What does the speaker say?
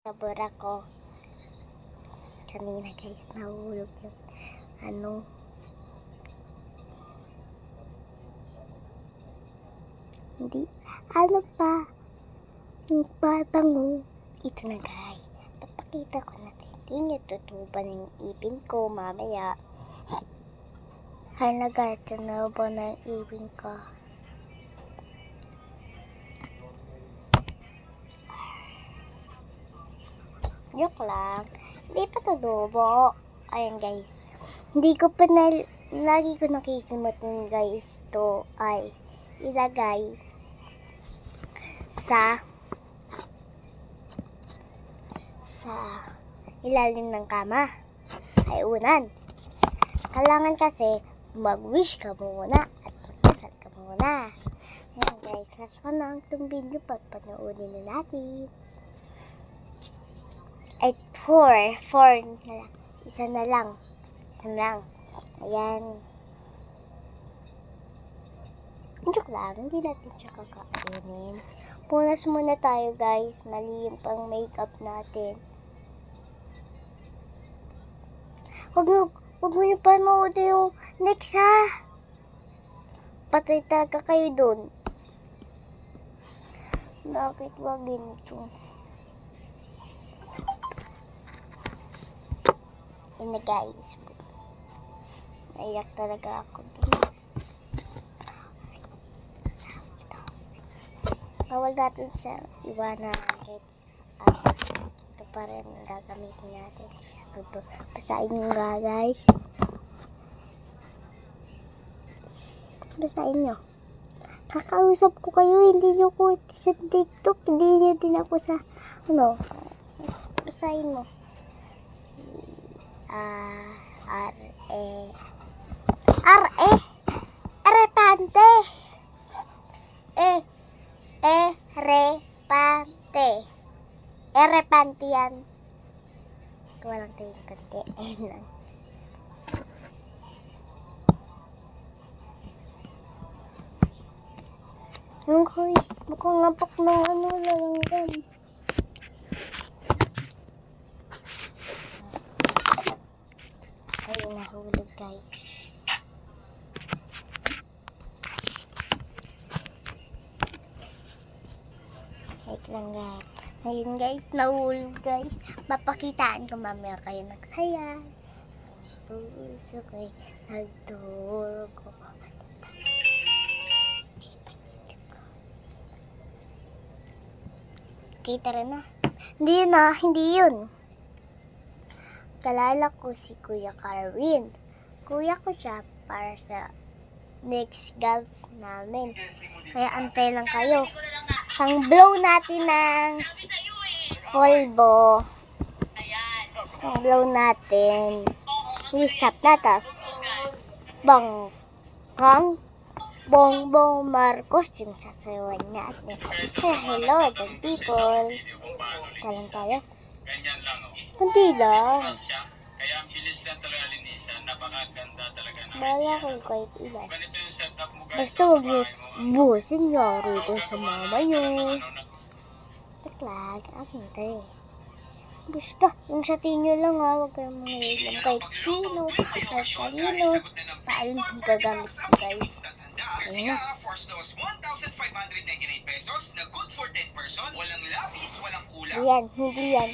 Nabura ko. Kanina guys, nahulog yung hindi, yung pabango. Ito na guys, papakita ko natin. Hindi nyo tutuban yung ipin ko mamaya. Hay na guys, tunuban na yung ipin ko. Joke lang. Hindi pa tutubo. Ayan guys. Lagi ko nakikilimutan guys. To ay ilagay sa ilalim ng kama. Ay unan. Kailangan kasi mag-wish ka muna at magdasal ka muna. Ayan guys. Last one na itong video. Papanoodin na natin. Ay, 4 na lang. Isa na lang. Ayan. Joke lang, hindi natin siya kakainin. Punas muna tayo guys. Mali yung pang makeup natin. Huwag mo yung panood yung next ha. Patay talaga kayo dun. Bakit wag ganito? Yun na guys. Naiyak talaga ako. Bawal natin siya iwanan. Ito pa rin ang gagamitin natin. Ito. Basahin nyo nga guys. Basahin nyo. Kakausap ko kayo. Hindi nyo ko sa TikTok. Hindi nyo din ako sa basahin mo. Erepante. Erepante yan. Walang tayong konti. Ayun lang. Yung guys, mukhang napak ng lalanggan. Ayun, nahulog guys. Wait lang guys. Ayun guys, nahulog guys. Papakitaan ko mamaya kayo nagsaya. Puso ko'y nagdurugo. Okay, tara na. Hindi yun. Kalala ko si Kuya Carwin. Kuya ko siya para sa next golf namin. Kaya antay lang kayo. Pang blow natin ng polvo. Pang blow natin. I-stop na. Tapos Bongbong Marcos yung sasayawan niya. Kaya hello, the people. Kalang tayo. Ganyan lang, oh. Hindi lang. Kaya ang bilis lang talaga linisan. Napakaganda talaga na. Bala ko kahit ilan. Ganito yung setup mo guys. Basta huwag yung busin niya rito sa mama niyo. Taklag, akin ito eh. Basta, yung sa tinyo lang ha. Huwag kayong mga ilang kahit sino. Kahit kanino. Paano yung gagamit ko guys. Kasi nga, force those 1,599 pesos na good for 10 person, walang labis, walang kulang. Yan, hindi yan.